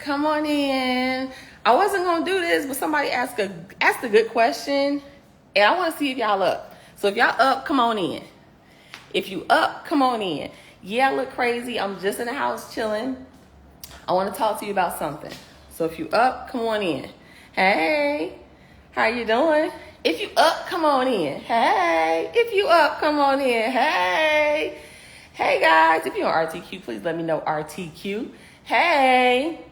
Come on in. I wasn't gonna do this, but somebody asked a good question, and I want to see if y'all up. So if y'all up, come on in. If you up, come on in. Yeah, I look crazy. I'm just in the house chilling. I want to talk to you about something. So if you up, come on in. Hey, how you doing? If you up, come on in. Hey, if you up, come on in. Hey, hey guys, if you're on RTQ, please let me know RTQ. Hey,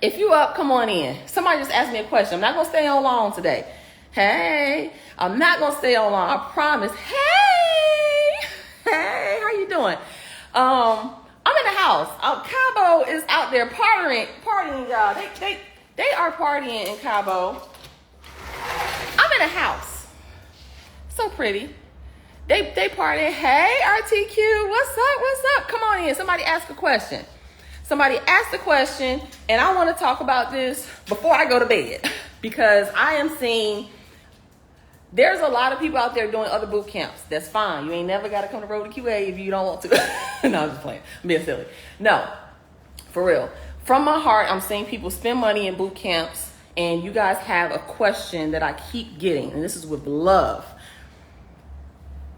if you up, come on in. Somebody just asked me a question. I'm not gonna stay on long today. Hey, I'm not gonna stay on long. I promise. Hey, how you doing? I'm in the house. Cabo is out there partying, y'all. They are partying in Cabo. I'm in a house. So pretty. They partying. Hey, RTQ, what's up? Come on in. Somebody ask a question. Somebody asked a question, and I want to talk about this before I go to bed because I am seeing there's a lot of people out there doing other boot camps. That's fine. You ain't never got to come to Road to QA if you don't want to. No, I'm just playing. I'm being silly. No, for real. From my heart, I'm seeing people spend money in boot camps, and you guys have a question that I keep getting, and this is with love.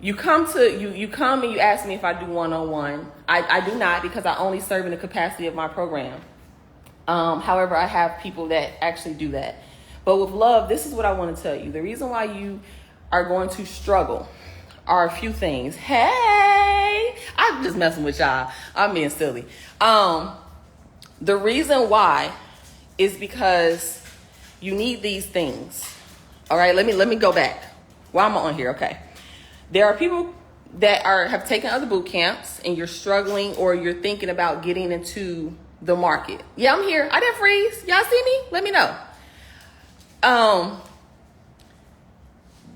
You come and you ask me if I do one-on-one. I do not, because I only serve in the capacity of my program. However, I have people that actually do that. But with love, this is what I want to tell you. The reason why you are going to struggle are a few things. Hey, I'm just messing with y'all. I'm being silly. The reason why is because you need these things. All right, let me go back. Why am I on here? Okay. There are people that have taken other boot camps and you're struggling or you're thinking about getting into the market. Yeah, I'm here. I didn't freeze. Y'all see me? Let me know.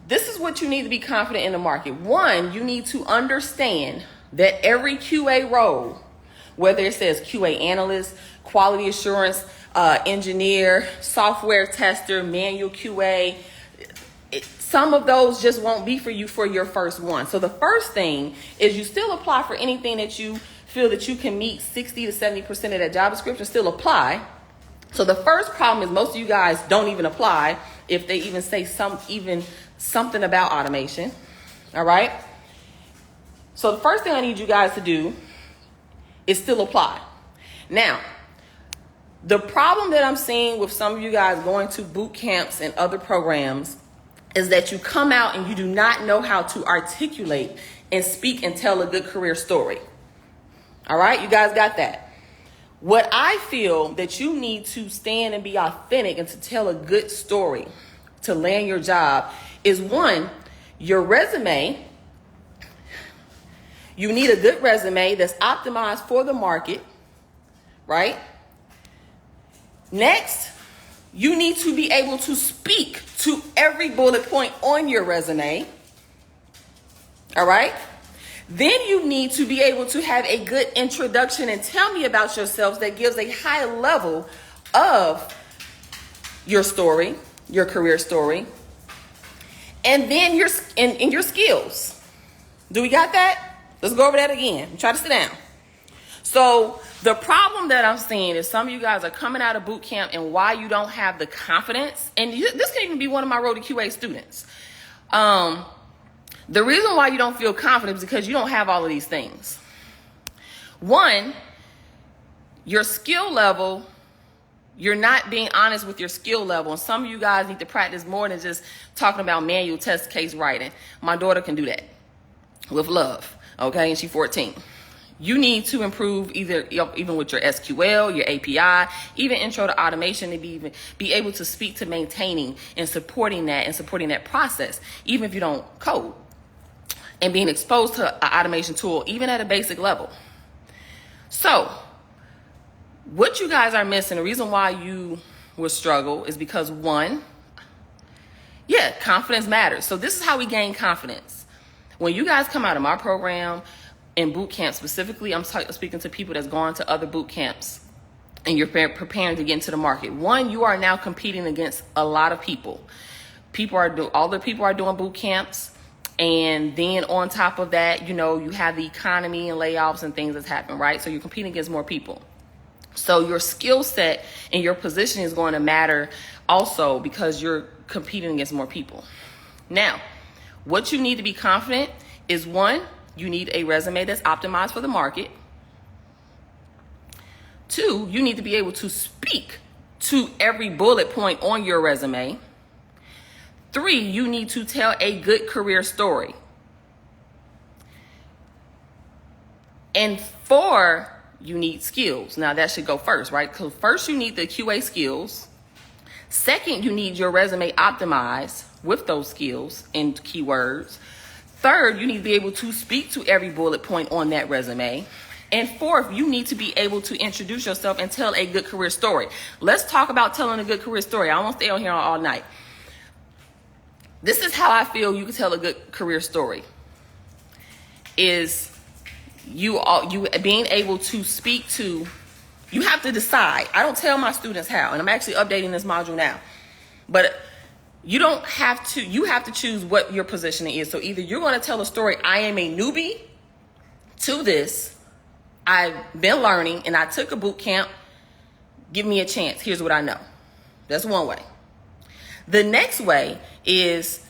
This is what you need to be confident in the market. One, you need to understand that every QA role, whether it says QA analyst, quality assurance engineer, software tester, manual QA, some of those just won't be for you for your first one. So the first thing is you still apply for anything that you feel that you can meet 60 to 70% of that job description, still apply. So the first problem is most of you guys don't even apply if they even say something about automation. All right. So the first thing I need you guys to do is still apply. Now, the problem that I'm seeing with some of you guys going to boot camps and other programs is that you come out and you do not know how to articulate and speak and tell a good career story. All right, you guys got that? What I feel that you need to stand and be authentic and to tell a good story to land your job is one, your resume. You need a good resume that's optimized for the market, right? Next, you need to be able to speak to every bullet point on your resume. All right. Then you need to be able to have a good introduction and tell me about yourselves that gives a high level of your story, your career story, and then your skills. Do we got that? Let's go over that again. Try to sit down. So the problem that I'm seeing is some of you guys are coming out of boot camp and why you don't have the confidence. And this can even be one of my Road to QA students. The reason why you don't feel confident is because you don't have all of these things. One, your skill level, you're not being honest with your skill level. And some of you guys need to practice more than just talking about manual test case writing. My daughter can do that with love. Okay. And she's 14. You need to improve even with your SQL, your API, even intro to automation to be able to speak to maintaining and supporting that process, even if you don't code, and being exposed to an automation tool, even at a basic level. So what you guys are missing, the reason why you will struggle is because one, confidence matters. So this is how we gain confidence. When you guys come out of my program, in boot camp specifically, I'm speaking to people that's gone to other boot camps and you're preparing to get into the market. One, you are now competing against a lot of people. All the people are doing boot camps. And then on top of that, you have the economy and layoffs and things that's happening, right? So you're competing against more people. So your skill set and your position is going to matter also because you're competing against more people. Now, what you need to be confident is, one, you need a resume that's optimized for the market. Two, you need to be able to speak to every bullet point on your resume. Three, you need to tell a good career story. And four, you need skills. Now that should go first, right? So first you need the QA skills. Second, you need your resume optimized with those skills and keywords. Third, you need to be able to speak to every bullet point on that resume. And fourth, you need to be able to introduce yourself and tell a good career story. Let's talk about telling a good career story. I won't stay on here all night. This is how I feel you can tell a good career story. Is you being able to speak to, you have to decide. I don't tell my students how, and I'm actually updating this module now. But you have to choose what your positioning is. So either you're going to tell a story, I am a newbie to this. I've been learning and I took a boot camp. Give me a chance. Here's what I know. That's one way. The next way is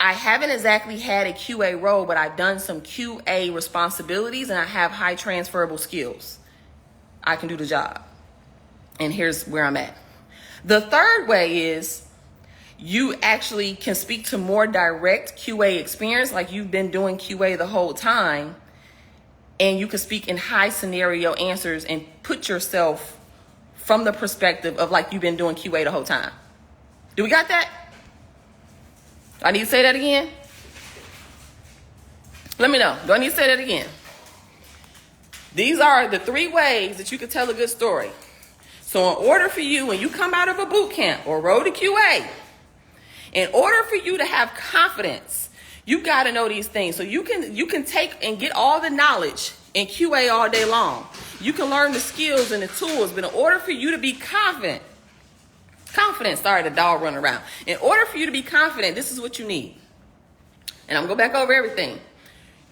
I haven't exactly had a QA role, but I've done some QA responsibilities and I have high transferable skills. I can do the job. And here's where I'm at. The third way is you actually can speak to more direct QA experience, like you've been doing QA the whole time. And you can speak in high scenario answers and put yourself from the perspective of like you've been doing QA the whole time. Do we got that? I need to say that again? Let me know. Do I need to say that again? These are the three ways that you can tell a good story. So in order for you, when you come out of a boot camp or road to QA, in order for you to have confidence, you got to know these things. So you can take and get all the knowledge in QA all day long. You can learn the skills and the tools, but in order for you to be confident, sorry, the dog running around. In order for you to be confident, this is what you need. And I'm going to go back over everything.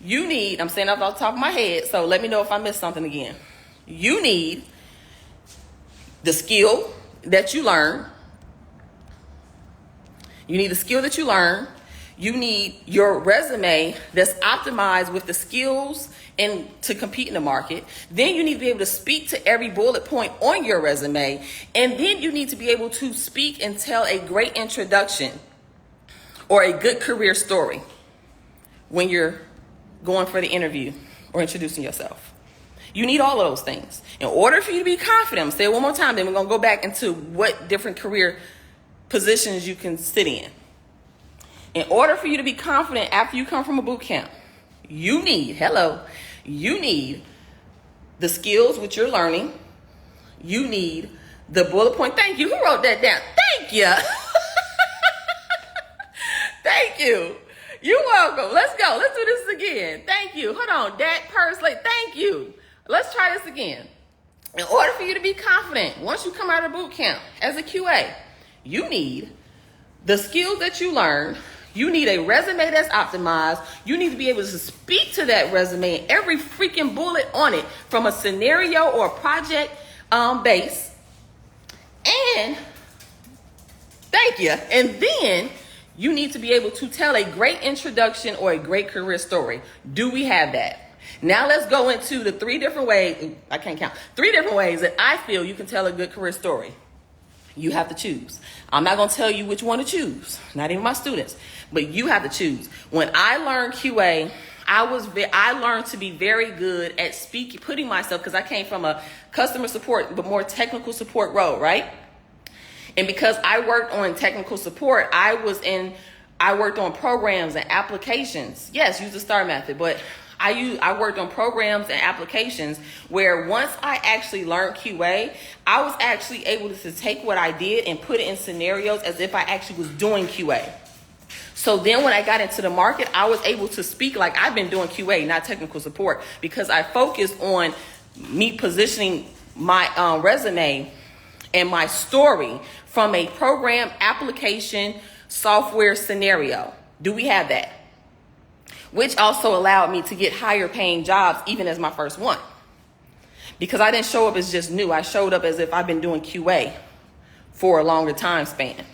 You need, I'm saying off the top of my head, so let me know if I missed something again. You need the skill that you learn. You need the skill that you learn. You need your resume that's optimized with the skills and to compete in the market. Then you need to be able to speak to every bullet point on your resume. And then you need to be able to speak and tell a great introduction or a good career story when you're going for the interview or introducing yourself. You need all of those things. In order for you to be confident, I'm going to say it one more time, then we're going to go back into what different career positions you can sit in. In order for you to be confident after you come from a boot camp, you need the skills which you're learning. You need the bullet point. Thank you. Who wrote that down? Thank you. Thank you. You're welcome. Let's go. Let's do this again. Thank you. Hold on. That Pursley. Thank you. Let's try this again. In order for you to be confident, once you come out of boot camp as a QA, you need the skills that you learn. You need a resume that's optimized. You need to be able to speak to that resume and every freaking bullet on it from a scenario or a project base. And thank you. And then you need to be able to tell a great introduction or a great career story. Do we have that? Now let's go into the three different ways. I can't count. 3 different ways that I feel you can tell a good career story. You have to choose. I'm not going to tell you which one to choose. Not even my students. But you have to choose. When I learned QA, I learned to be very good at putting myself, because I came from a customer support, but more technical support role, right? And because I worked on technical support, I worked on programs and applications. Yes, use the STAR method, but I worked on programs and applications where once I actually learned QA, I was actually able to take what I did and put it in scenarios as if I actually was doing QA. So then when I got into the market, I was able to speak like I've been doing QA, not technical support, because I focused on me positioning my resume and my story from a program, application, software scenario. Do we have that? Which also allowed me to get higher paying jobs even as my first one. because I didn't show up as just new. I showed up as if I've been doing QA for a longer time span.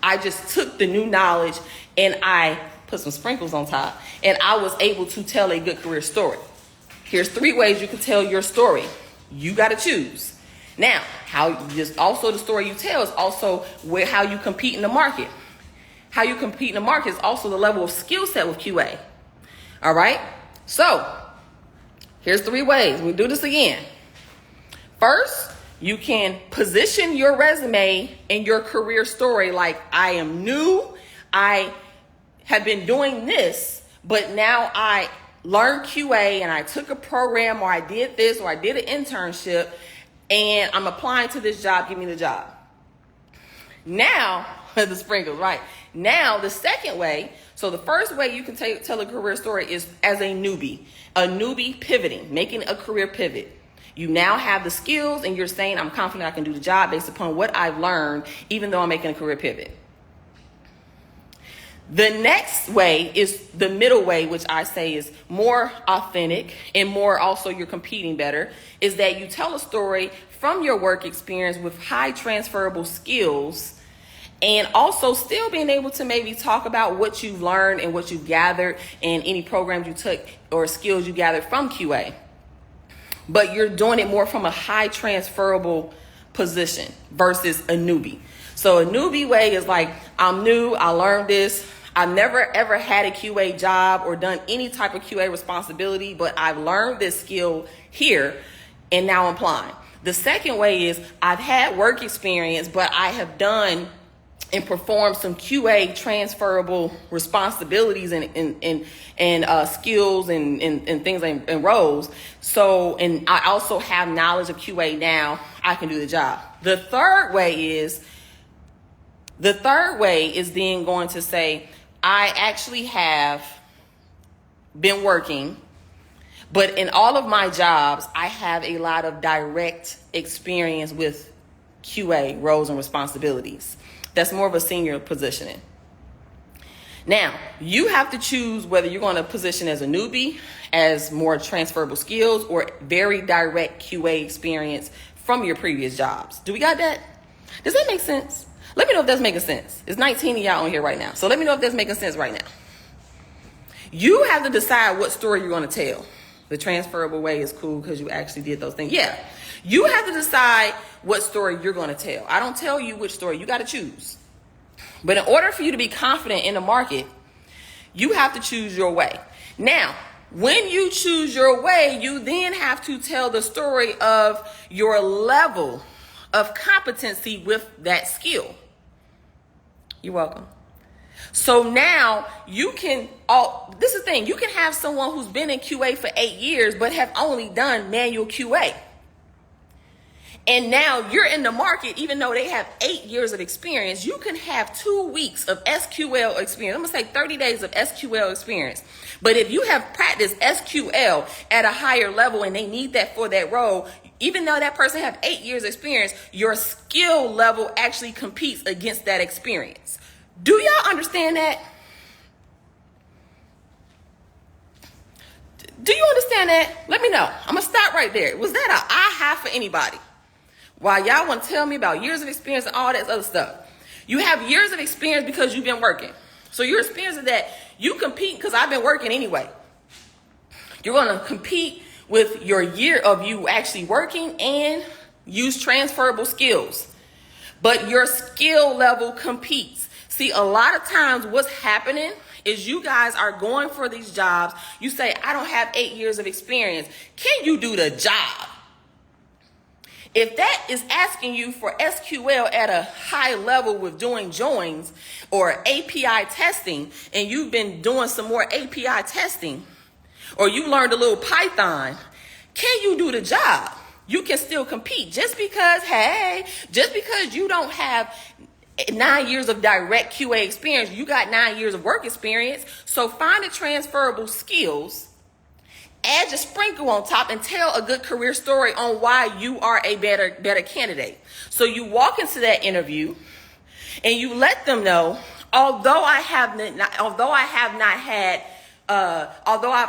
I just took the new knowledge and I put some sprinkles on top, and I was able to tell a good career story. Here's 3 ways you can tell your story. You got to choose. Now, also the story you tell is also how you compete in the market. How you compete in the market is also the level of skill set with QA. All right? So, here's 3 ways. We'll do this again. First, you can position your resume and your career story like, I am new. I have been doing this, but now I learned QA and I took a program, or I did this, or I did an internship, and I'm applying to this job. Give me the job. Now, the sprinkles, right? Now, the second way, so the first way you can tell a career story is as a newbie pivoting, making a career pivot. You now have the skills and you're saying, I'm confident I can do the job based upon what I've learned, even though I'm making a career pivot. The next way is the middle way, which I say is more authentic and more also you're competing better, is that you tell a story from your work experience with high transferable skills, and also still being able to maybe talk about what you've learned and what you've gathered and any programs you took or skills you gathered from QA. But you're doing it more from a high transferable position versus a newbie. So a newbie way is like, I'm new, I learned this. I've never ever had a QA job or done any type of QA responsibility, but I've learned this skill here and now I'm applying. The second way is I've had work experience, but I have done and performed some QA transferable responsibilities and skills and things and roles. So, and I also have knowledge of QA now. I can do the job. The third way is then going to say, I actually have been working, but in all of my jobs, I have a lot of direct experience with QA roles and responsibilities. That's more of a senior positioning. Now, you have to choose whether you're going to position as a newbie, as more transferable skills, or very direct QA experience from your previous jobs. Do we got that? Does that make sense? Let me know if that's making sense. It's 19 of y'all on here right now. So let me know if that's making sense right now. You have to decide what story you're going to tell. The transferable way is cool because you actually did those things. Yeah. You have to decide what story you're going to tell. I don't tell you which story. You got to choose. But in order for you to be confident in the market, you have to choose your way. Now, when you choose your way, you then have to tell the story of your level of competency with that skill. You're welcome. So now you can, this is the thing, you can have someone who's been in QA for 8 years, but have only done manual QA. And now you're in the market, even though they have 8 years of experience, you can have 2 weeks of SQL experience. I'm going to say 30 days of SQL experience. But if you have practiced SQL at a higher level and they need that for that role, even though that person have 8 years experience, your skill level actually competes against that experience. Do y'all understand that? Do you understand that? Let me know. I'm going to stop right there. Was that an aha for anybody? While y'all want to tell me about years of experience and all that other stuff. You have years of experience because you've been working. So your experience is that you compete because I've been working anyway. You're going to compete with your year of you actually working and use transferable skills. But your skill level competes. See, a lot of times what's happening is you guys are going for these jobs. You say, I don't have 8 years of experience. Can you do the job? If that is asking you for SQL at a high level with doing joins or API testing, and you've been doing some more API testing, or you learned a little Python, can you do the job? You can still compete. Just because you don't have 9 years of direct QA experience, you got 9 years of work experience. So find the transferable skills, add your sprinkle on top, and tell a good career story on why you are a better candidate. So you walk into that interview and you let them know, although I've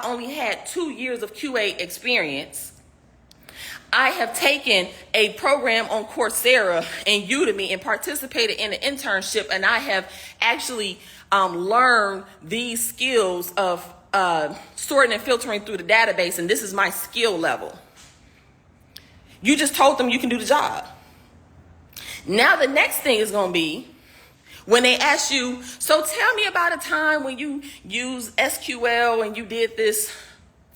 only had 2 years of QA experience, I have taken a program on Coursera and Udemy and participated in an internship, and I have actually learned these skills of sorting and filtering through the database, and this is my skill level. You just told them you can do the job. Now the next thing is going to be when they ask you, so tell me about a time when you used SQL and you did this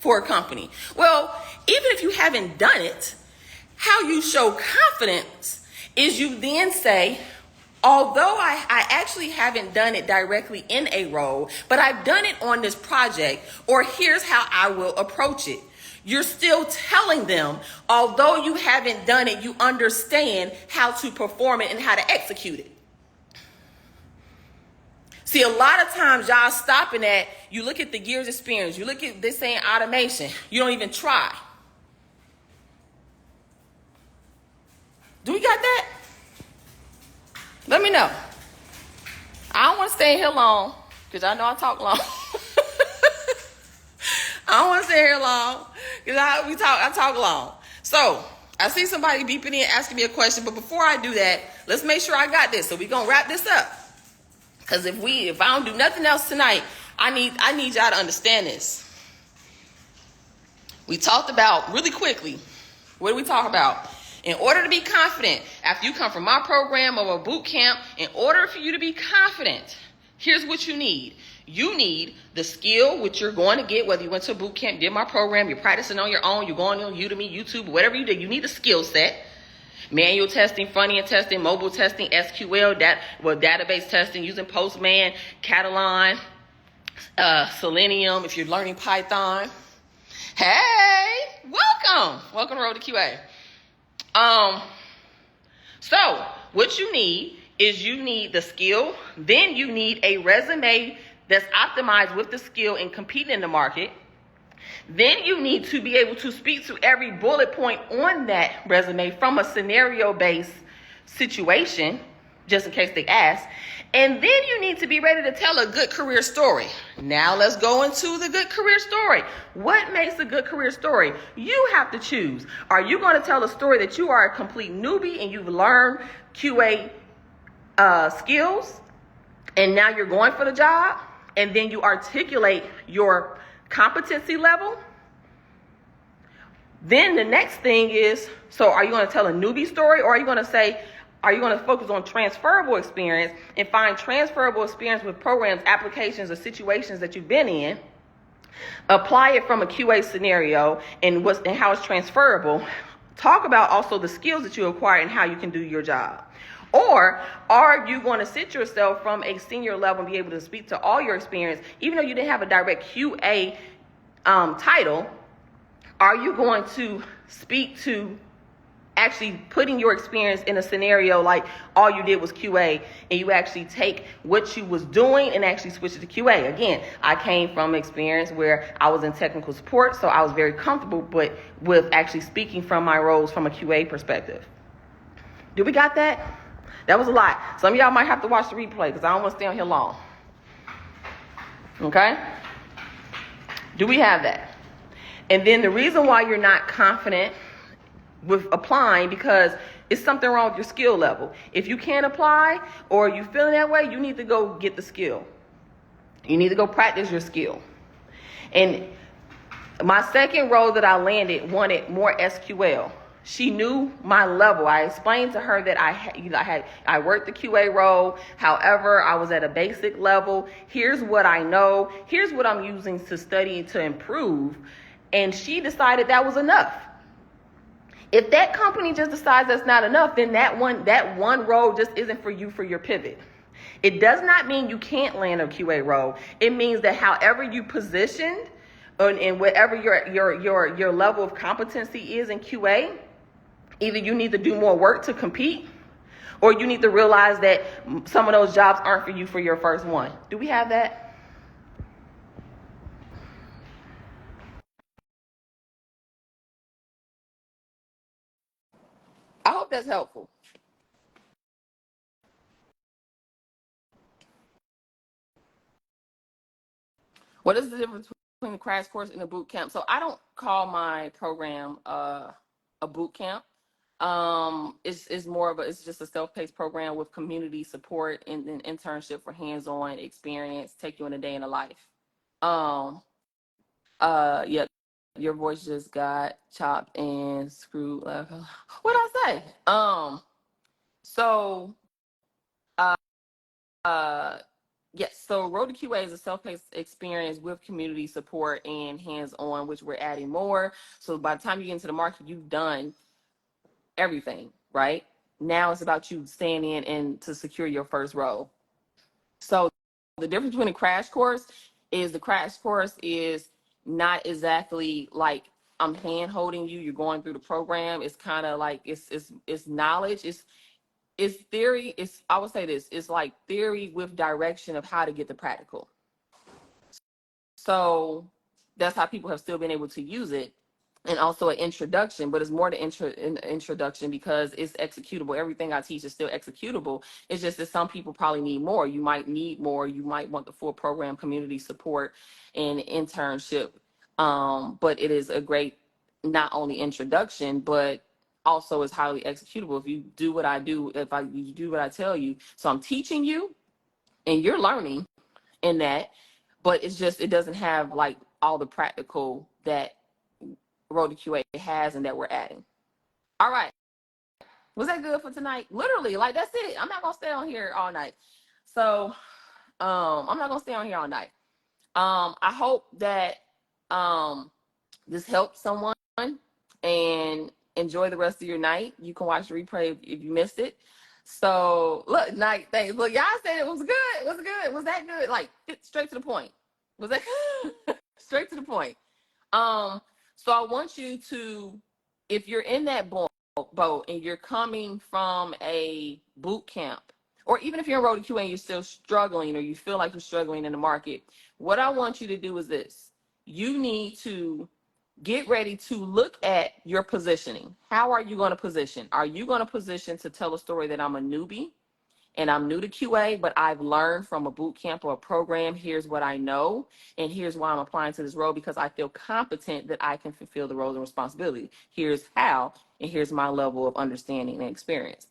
for a company. Well, even if you haven't done it, how you show confidence is you then say, although I actually haven't done it directly in a role, but I've done it on this project, or here's how I will approach it. You're still telling them, although you haven't done it, you understand how to perform it and how to execute it. See, a lot of times y'all stopping at, you look at the years experience, you look at this saying automation, you don't even try. Do we got that? Let me know. I don't want to stay here long because I know I talk long. I don't want to stay here long because I talk long. So I see somebody beeping in asking me a question, but before I do that, let's make sure I got this. So we're gonna wrap this up. Because if I don't do nothing else tonight, I need y'all to understand this. We talked about really quickly. What did we talk about? In order to be confident, after you come from my program or a boot camp, in order for you to be confident, here's what you need. You need the skill, which you're going to get, whether you went to a boot camp, did my program, you're practicing on your own, you're going on Udemy, YouTube, whatever you do, you need a skill set. Manual testing, front-end testing, mobile testing, SQL, database testing, using Postman, Catalan, Selenium, if you're learning Python. Hey, welcome. Welcome to Road to QA. So what you need is you need the skill, then you need a resume that's optimized with the skill and competing in the market. Then you need to be able to speak to every bullet point on that resume from a scenario-based situation, just in case they ask. And then you need to be ready to tell a good career story. Now let's go into the good career story. What makes a good career story? You have to choose. Are you going to tell a story that you are a complete newbie and you've learned QA skills, and now you're going for the job, and then you articulate your competency level? Then the next thing is, so are you going to tell a newbie story, or are you going to focus on transferable experience and find transferable experience with programs, applications, or situations that you've been in, apply it from a QA scenario and how it's transferable, talk about also the skills that you acquire and how you can do your job? Or are you going to sit yourself from a senior level and be able to speak to all your experience, even though you didn't have a direct QA title? Are you going to speak to actually putting your experience in a scenario like all you did was QA, and you actually take what you was doing and actually switch it to QA? Again, I came from experience where I was in technical support, so I was very comfortable with actually speaking from my roles from a QA perspective. Do we got that? That was a lot. Some of y'all might have to watch the replay because I don't want to stay on here long. Okay? Do we have that? And then the reason why you're not confident with applying, because it's something wrong with your skill level. If you can't apply or you feeling that way, you need to go get the skill. You need to go practice your skill. And my second role that I landed wanted more SQL. She knew my level. I explained to her that I worked the QA role. However, I was at a basic level. Here's what I know. Here's what I'm using to study to improve. And she decided that was enough. If that company just decides that's not enough, then that one role just isn't for you for your pivot. It does not mean you can't land a QA role. It means that however you positioned and whatever your level of competency is in QA, either you need to do more work to compete, or you need to realize that some of those jobs aren't for you for your first one. Do we have that? I hope that's helpful. What is the difference between the crash course and the boot camp? So I don't call my program a boot camp. It's more of a, it's just a self-paced program with community support and an internship for hands-on experience. Take you in a day in the life. Um, yeah, your voice just got chopped and screwed. What did I say? So, uh, uh, yes. So, Road to QA is a self-paced experience with community support and hands-on, which we're adding more. So, by the time you get into the market, you've done everything, right? Now it's about you staying in and to secure your first role. So the difference between a crash course is the crash course is not exactly like I'm hand holding you, you're going through the program. It's kind of like it's knowledge, it's theory, it's I would say this, it's like theory with direction of how to get the practical. So that's how people have still been able to use it. And also an introduction, but it's more the introduction because it's executable. Everything I teach is still executable. It's just that some people probably need more. You might need more. You might want the full program, community support, and internship. But it is a great, not only introduction, but also is highly executable. If you do what I do, you do what I tell you. So I'm teaching you and you're learning in that, but it's just, it doesn't have like all the practical that Road to QA has and that we're adding. All right. Was that good for tonight? Literally, like that's it. I'm not gonna stay on here all night. So I'm not gonna stay on here all night. I hope that this helped someone and enjoy the rest of your night. You can watch the replay if you missed it. So look, night thanks. Look, y'all said it was good. It was good. Was that good? Like straight to the point. Was that straight to the point? So I want you to, if you're in that boat and you're coming from a boot camp, or even if you're in Road to QA and you're still struggling or you feel like you're struggling in the market, what I want you to do is this. You need to get ready to look at your positioning. How are you going to position? Are you going to position to tell a story that I'm a newbie? And I'm new to QA, but I've learned from a boot camp or a program. Here's what I know, and here's why I'm applying to this role because I feel competent that I can fulfill the roles and responsibility. Here's how, and here's my level of understanding and experience.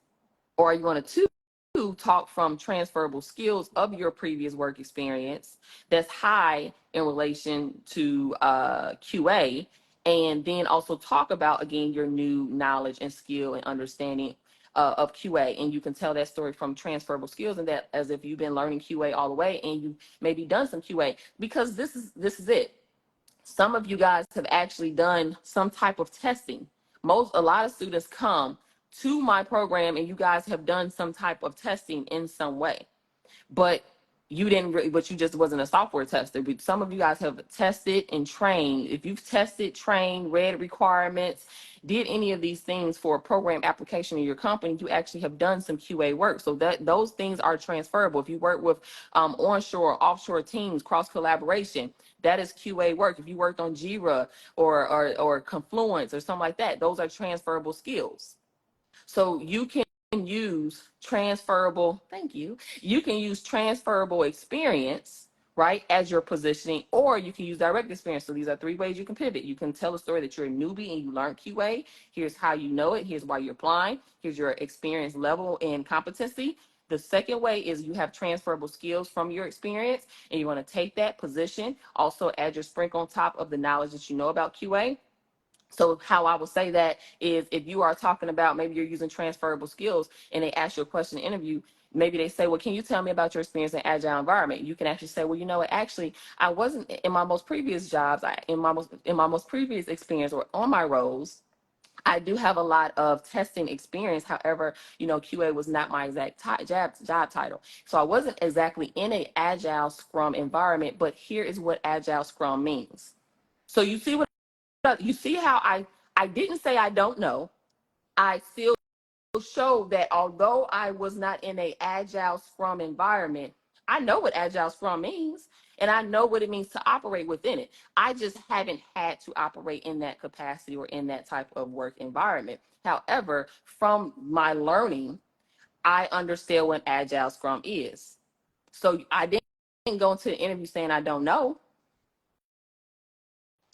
Or are you going to talk from transferable skills of your previous work experience that's high in relation to QA, and then also talk about again your new knowledge and skill and understanding of QA, and you can tell that story from transferable skills and that as if you've been learning QA all the way and you maybe done some QA because this is it. Some of you guys have actually done some type of testing. A lot of students come to my program and you guys have done some type of testing in some way, but you didn't really, but you just wasn't a software tester. But some of you guys have tested and trained. If you've tested, trained, read requirements, did any of these things for a program application in your company, you actually have done some QA work. So that those things are transferable. If you work with onshore, offshore teams, cross collaboration, that is QA work. If you worked on Jira or Confluence or something like that, those are transferable skills. So you can use transferable, thank you. You can use transferable experience, right, as your positioning, or you can use direct experience. So these are three ways you can pivot. You can tell a story that you're a newbie and you learn QA. Here's how you know it. Here's why you're applying. Here's your experience level and competency. The second way is you have transferable skills from your experience and you want to take that position, also add your sprinkle on top of the knowledge that you know about QA. So how I would say that is if you are talking about maybe you're using transferable skills and they ask you a question in the interview, maybe they say, well, can you tell me about your experience in agile environment? You can actually say, well, you know what, actually, I wasn't in my most previous jobs, in my most previous experience or on my roles, I do have a lot of testing experience. However, you know, QA was not my exact job title. So I wasn't exactly in a agile scrum environment, but here is what agile scrum means. So you see how I didn't say I don't know. I still showed that although I was not in a agile scrum environment, I know what agile scrum means and I know what it means to operate within it. I just haven't had to operate in that capacity or in that type of work environment. However, from my learning, I understand what agile scrum is. So I didn't go into the interview saying I don't know.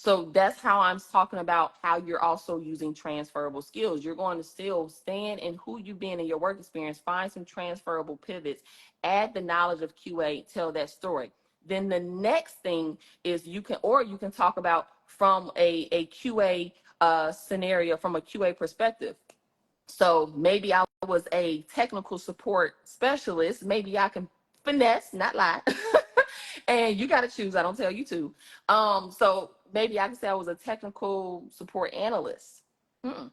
So that's how I'm talking about how you're also using transferable skills. You're going to still stand in who you've been in your work experience, find some transferable pivots, add the knowledge of QA, tell that story. Then the next thing is you can talk about from a QA scenario, from a QA perspective. So maybe I was a technical support specialist. Maybe I can finesse, not lie. And you got to choose. I don't tell you to. So maybe I can say I was a technical support analyst. Hmm.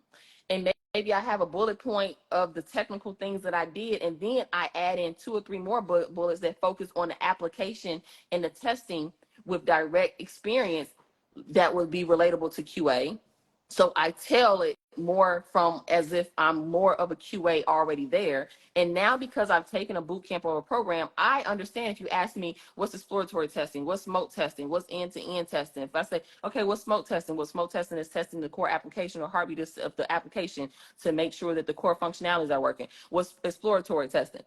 And maybe I have a bullet point of the technical things that I did, and then I add in 2 or 3 more bullets that focus on the application and the testing with direct experience that would be relatable to QA. So I tell it more from as if I'm more of a QA already there. And now because I've taken a boot camp or a program, I understand if you ask me what's exploratory testing, what's smoke testing, what's end-to-end testing. If I say, okay, what's smoke testing? Well, smoke testing is testing the core application or heartbeat of the application to make sure that the core functionalities are working. What's exploratory testing?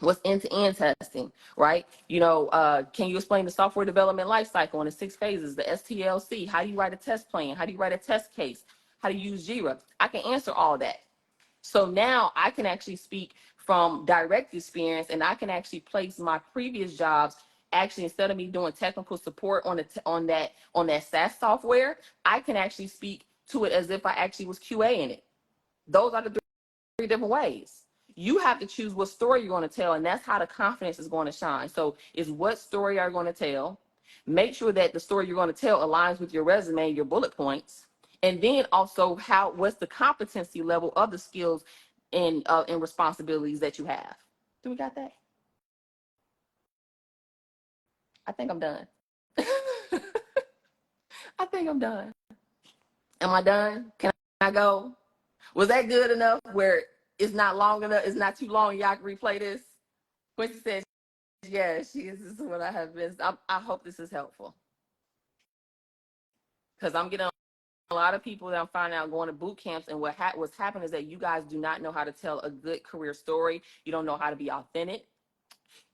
What's end-to-end testing, right? Can you explain the software development lifecycle in the 6 phases, the STLC? How do you write a test plan? How do you write a test case? How do you use Jira? I can answer all that. So now I can actually speak from direct experience, and I can actually place my previous jobs. Actually, instead of me doing technical support on that SaaS software, I can actually speak to it as if I actually was QA in it. Those are the 3 different ways. You have to choose what story you're going to tell, and that's how the confidence is going to shine. So is what story are you going to tell? Make sure that the story you're going to tell aligns with your resume, your bullet points, and then also what's the competency level of the skills and responsibilities that you have. Do we got that? I think I'm done. I think I'm done. Am I done? Can I go? Was that good enough where it's not long enough? It's not too long. Y'all can replay this. Quincy said, yes, she is. This is what I have been. I hope this is helpful. Because I'm getting a lot of people that I'm finding out going to boot camps, and what's happened is that you guys do not know how to tell a good career story. You don't know how to be authentic.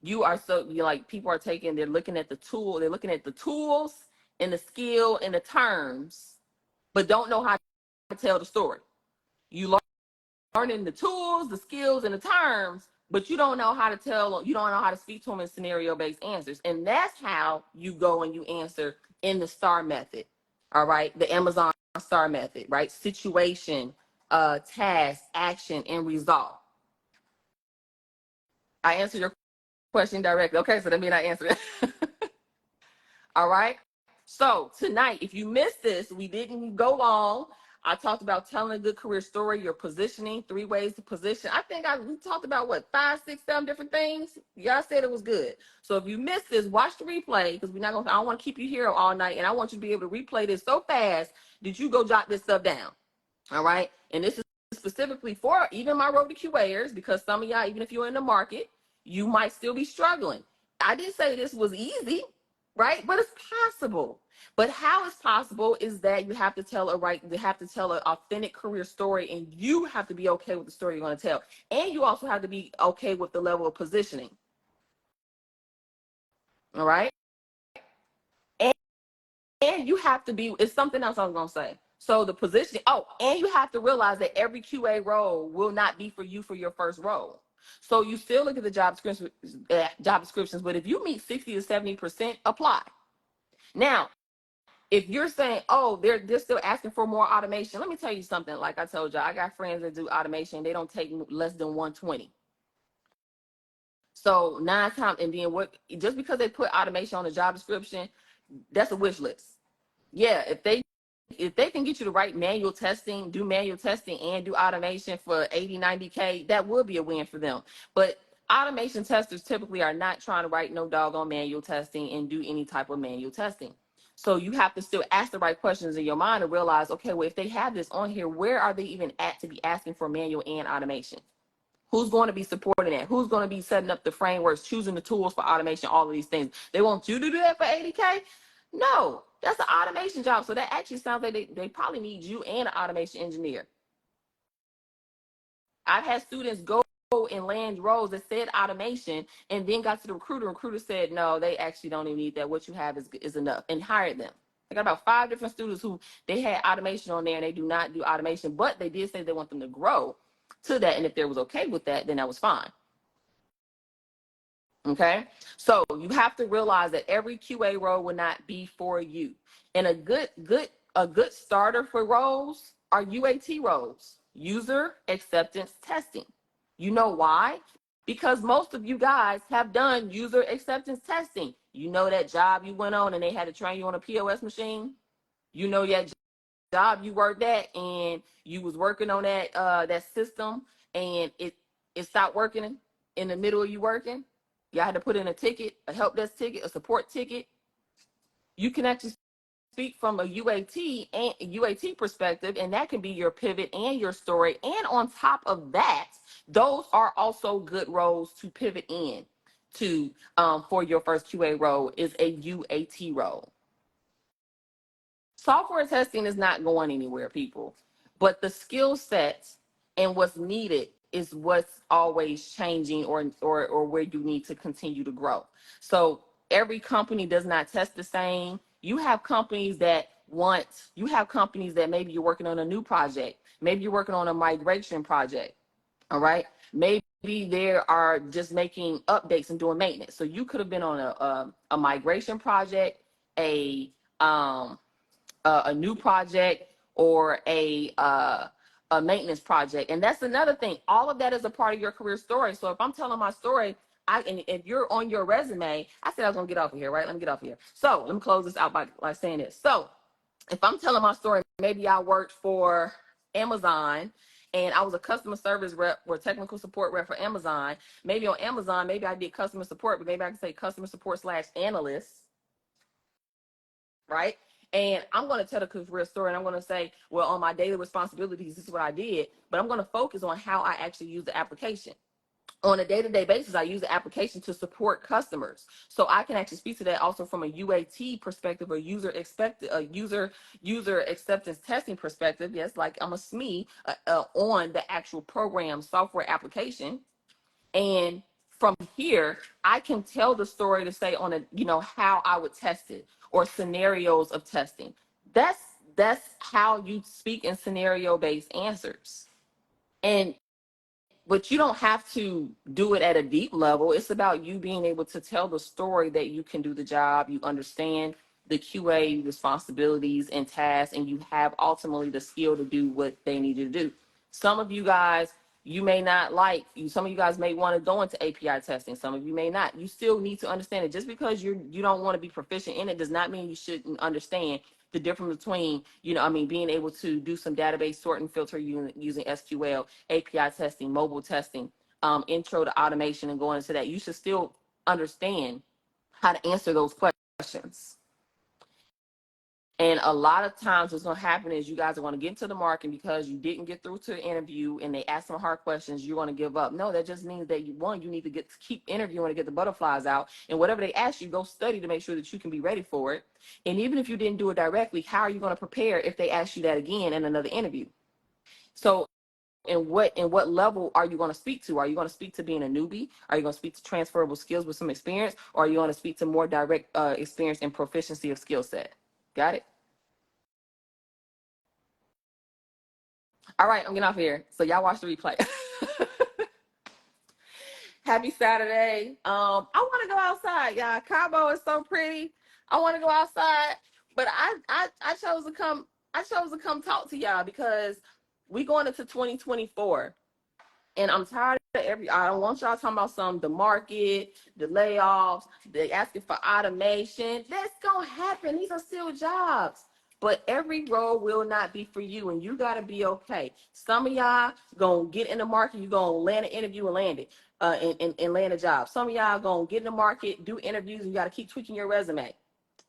You're like, people are they're looking at the tools and the skill and the terms, but don't know how to tell the story. You learning the tools, the skills, and the terms, but you don't know how to speak to them in scenario-based answers. And that's how you go and you answer in the STAR method. All right, the Amazon STAR method, right? Situation, task, action, and result. I answered your question directly. Okay, so that means I answered it. All right. So tonight, if you missed this, we didn't go long. I talked about telling a good career story, your positioning, 3 ways to position. I think we talked about 5, 6, 7 different things. Y'all said it was good. So if you missed this, watch the replay, because I don't want to keep you here all night, and I want you to be able to replay this so fast that you go jot this stuff down. All right. And this is specifically for even my road to QAers, because some of y'all, even if you're in the market, you might still be struggling. I didn't say this was easy, right? But it's possible. But how it's possible is that you have to tell an authentic career story, and you have to be okay with the story you're going to tell. And you also have to be okay with the level of positioning. All right. And you have to it's something else I was going to say. So the position, and you have to realize that every QA role will not be for you for your first role. So you still look at the job descriptions, but if you meet 60 to 70%, apply. Now, if you're saying, they're still asking for more automation, let me tell you something. Like I told you, I got friends that do automation. They don't take less than 120. So 9 times, and then just because they put automation on the job description, that's a wish list. Yeah, if they can get you to write manual testing, do manual testing, and do automation for 80, 90K, that would be a win for them. But automation testers typically are not trying to write no doggone manual testing and do any type of manual testing. So you have to still ask the right questions in your mind and realize, okay, well, if they have this on here, where are they even at to be asking for manual and automation? Who's going to be supporting that? Who's going to be setting up the frameworks, choosing the tools for automation, all of these things? They want you to do that for 80K? No, that's an automation job. So that actually sounds like they probably need you and an automation engineer. I've had students go and land roles that said automation, and then got to the recruiter. Recruiter said, no, they actually don't even need that. What you have is enough, and hired them. I got about 5 different students who they had automation on there and they do not do automation, but they did say they want them to grow to that. And if they was okay with that, then that was fine. Okay. So you have to realize that every QA role will not be for you. And a good starter for roles are UAT roles, user acceptance testing. You know why? Because most of you guys have done user acceptance testing. You know that job you went on and they had to train you on a POS machine. You know that job you worked at and you was working on that system and it stopped working in the middle of you working. You had to put in a ticket, a help desk ticket, a support ticket. You can actually speak from a UAT perspective, and that can be your pivot and your story. And on top of that, those are also good roles to pivot in to for your first QA role is a UAT role. Software testing is not going anywhere, people, but the skill sets and what's needed is what's always changing or where you need to continue to grow. So every company does not test the same. You have companies that maybe you're working on a new project, maybe you're working on a migration project. All right, maybe they are just making updates and doing maintenance. So you could have been on a migration project, a um a new project, or a maintenance project. And that's another thing. All of that is a part of your career story. So if I'm telling my story, and if you're on your resume, I said I was gonna get off of here, right? Let me get off of here. So let me close this out by saying this. So if I'm telling my story, maybe I worked for Amazon and I was a customer service rep or technical support rep for Amazon. Maybe on Amazon, maybe I did customer support, but maybe I can say customer support / analyst, right? And I'm going to tell the career story and I'm going to say, well, on my daily responsibilities, this is what I did, but I'm going to focus on how I actually use the application. On a day-to-day basis, I use the application to support customers. So I can actually speak to that also from a UAT perspective, or user acceptance testing perspective. Yes, like I'm a SME on the actual program software application. And from here, I can tell the story to say on how I would test it or scenarios of testing. That's how you speak in scenario based answers. And but you don't have to do it at a deep level. It's about you being able to tell the story that you can do the job, you understand the QA responsibilities and tasks, and you have ultimately the skill to do what they need you to do. Some of you guys, you may not some of you guys may want to go into API testing. Some of you may not. You still need to understand it. Just because you don't want to be proficient in it does not mean you shouldn't understand the difference between, being able to do some database sort and filter using SQL, API testing, mobile testing, intro to automation, and going into that. You should still understand how to answer those questions. And a lot of times what's going to happen is you guys are going to get into the market because you didn't get through to the interview and they ask some hard questions, you're going to give up. No, that just means that you need to keep interviewing to get the butterflies out. And whatever they ask you, go study to make sure that you can be ready for it. And even if you didn't do it directly, how are you going to prepare if they ask you that again in another interview? So and what level are you going to speak to? Are you going to speak to being a newbie? Are you going to speak to transferable skills with some experience? Or are you going to speak to more direct experience and proficiency of skill set? Got it? All right, I'm getting off here. So y'all watch the replay. Happy Saturday. I want to go outside, y'all. Cabo is so pretty. I want to go outside, but I chose to come. I chose to come talk to y'all because we going into 2024. And I'm tired of I don't want y'all talking about the market, the layoffs, they asking for automation. That's gonna happen. These are still jobs. But every role will not be for you, and you gotta be okay. Some of y'all gonna get in the market, you gonna land an interview and land it, and land a job. Some of y'all gonna get in the market, do interviews, and you gotta keep tweaking your resume.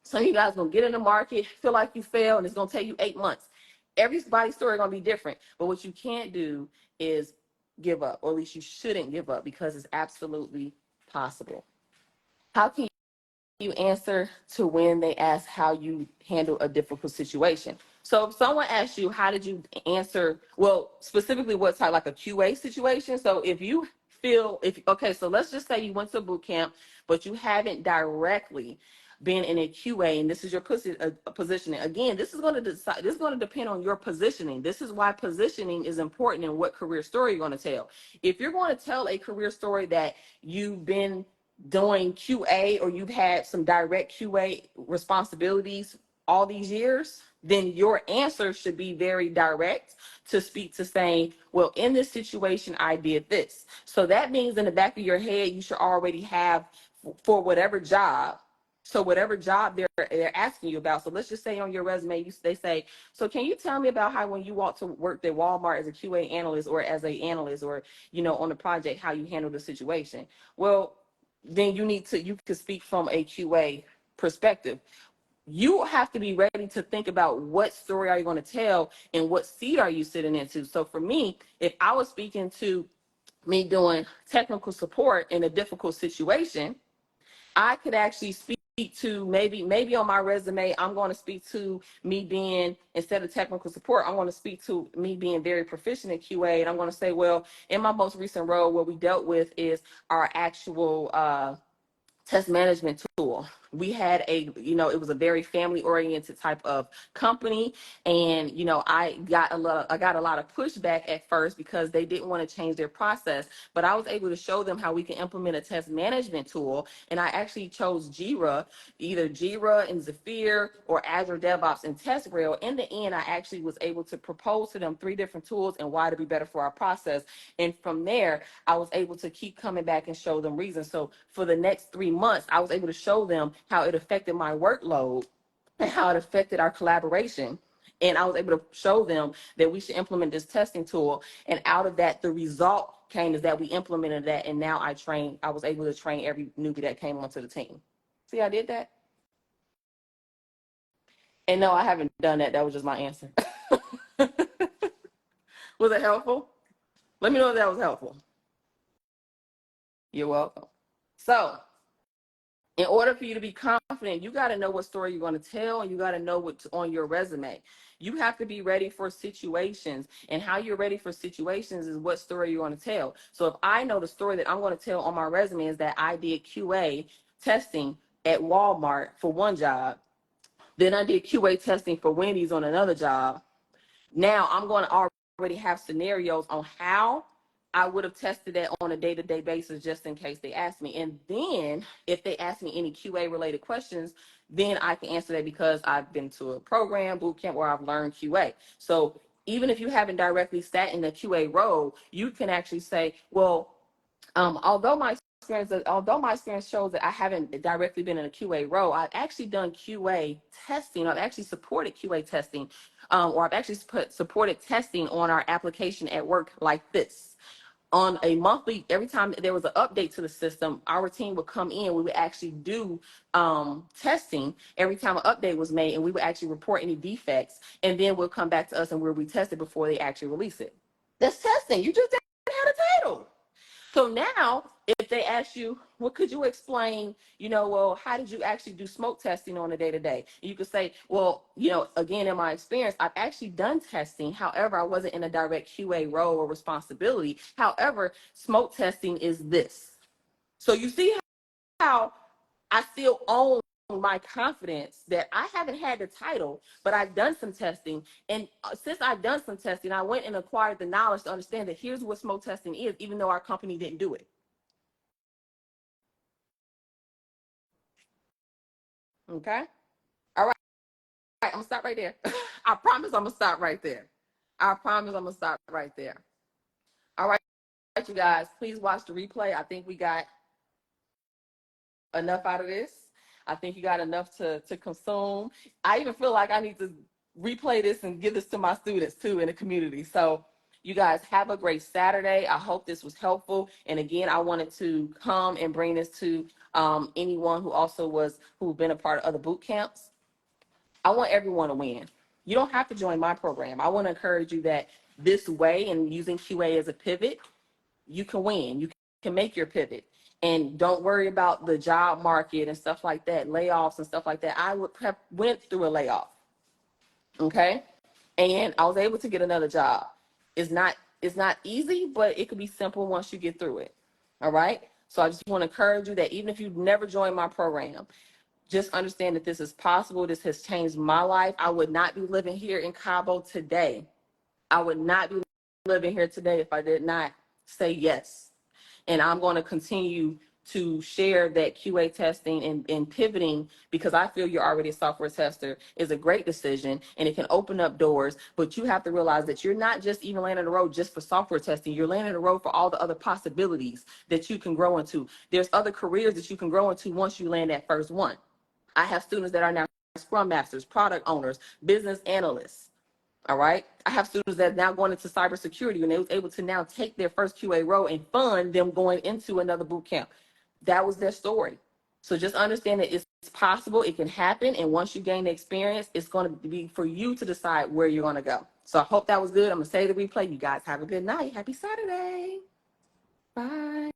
Some of you guys gonna get in the market, feel like you failed, and it's gonna take you 8 months. Everybody's story gonna be different. But what you can't do is give up, or at least you shouldn't give up, because it's absolutely possible. How can you answer to when they ask how you handle a difficult situation? So if someone asks you, how did you answer, well, specifically what type, like a QA situation? So if you feel, okay, so let's just say you went to boot camp, but you haven't directly being in a QA and this is your positioning. Again, this is going to decide, this is going to depend on your positioning. This is why positioning is important in what career story you're going to tell. If you're going to tell a career story that you've been doing QA or you've had some direct QA responsibilities all these years, then your answer should be very direct to speak to saying, well, in this situation, I did this. So that means in the back of your head, you should already have for whatever job. So whatever job they're asking you about. So let's just say on your resume, they say, so can you tell me about how when you walked to work at Walmart as a QA analyst or as a analyst or, on the project, how you handle the situation? Well, then you could speak from a QA perspective. You have to be ready to think about what story are you going to tell and what seat are you sitting into. So for me, if I was speaking to me doing technical support in a difficult situation, I could actually speak to maybe on my resume, I'm going to speak to me being, instead of technical support, I'm going to speak to me being very proficient in QA. And I'm going to say, well, in my most recent role, what we dealt with is our actual test management tool. We had it was a very family oriented type of company. And, I got a lot of pushback at first because they didn't want to change their process, but I was able to show them how we can implement a test management tool. And I actually chose either Jira and Zephyr or Azure DevOps and TestRail. In the end, I actually was able to propose to them 3 different tools and why to be better for our process. And from there, I was able to keep coming back and show them reasons. So for the next 3 months, I was able to show them how it affected my workload and how it affected our collaboration. And I was able to show them that we should implement this testing tool. And out of that, the result came is that we implemented that. And now I was able to train every newbie that came onto the team. See, I did that. And no, I haven't done that. That was just my answer. Was it helpful? Let me know if that was helpful. You're welcome. So in order for you to be confident, you got to know what story you're going to tell, and you got to know what's on your resume. You have to be ready for situations, and how you're ready for situations is what story you're going to tell. So if I know the story that I'm going to tell on my resume is that I did QA testing at Walmart for one job, then I did QA testing for Wendy's on another job. Now I'm going to already have scenarios on how I would have tested that on a day-to-day basis just in case they ask me. And then if they ask me any QA related questions, then I can answer that because I've been to a program, boot camp, where I've learned QA. So even if you haven't directly sat in the QA role, you can actually say, well, although my experience shows that I haven't directly been in a QA role, I've actually done QA testing. I've actually supported QA testing, or I've actually supported testing on our application at work like this. On a monthly, every time there was an update to the system, our team would come in. We would actually do testing every time an update was made, and we would actually report any defects, and then we'll come back to us and we'll retest it before they actually release it. That's testing. You just didn't have a title. So now, if they ask you, well, could you explain, well, how did you actually do smoke testing on a day-to-day? You could say, well, again, in my experience, I've actually done testing. However, I wasn't in a direct QA role or responsibility. However, smoke testing is this. So you see how I still own my confidence that I haven't had the title, but I've done some testing. And since I've done some testing, I went and acquired the knowledge to understand that here's what smoke testing is, even though our company didn't do it. Okay. All right. I'm gonna stop right there. I promise I'm gonna stop right there. I promise I'm gonna stop right there. All right, you guys, please watch the replay. I think we got enough out of this. I think you got enough to consume. I even feel like I need to replay this and give this to my students too in the community. So you guys have a great Saturday. I hope this was helpful. And again, I wanted to come and bring this to anyone who've been a part of other boot camps. I want everyone to win. You don't have to join my program. I want to encourage you that this way, and using QA as a pivot, you can win. You can make your pivot. And don't worry about the job market and stuff like that, layoffs and stuff like that. I went through a layoff. Okay. And I was able to get another job. It's not easy, but it could be simple once you get through it. All right. So I just want to encourage you that even if you've never joined my program, Just understand that this is possible. This has changed my life. I would not be living here in Cabo today. I would not be living here today if I did not say yes. And I'm going to continue to share that QA testing and pivoting, because I feel you're already a software tester, is a great decision and it can open up doors. But you have to realize that you're not just even landing the road just for software testing. You're landing the road for all the other possibilities that you can grow into. There's other careers that you can grow into once you land that first one. I have students that are now Scrum Masters, product owners, business analysts. All right. I have students that are now going into cybersecurity, and they was able to now take their first QA role and fund them going into another boot camp. That was their story. So just understand that it's possible, it can happen, and once you gain the experience, it's going to be for you to decide where you're going to go. So I hope that was good. I'm going to say the replay. You guys have a good night. Happy Saturday. Bye.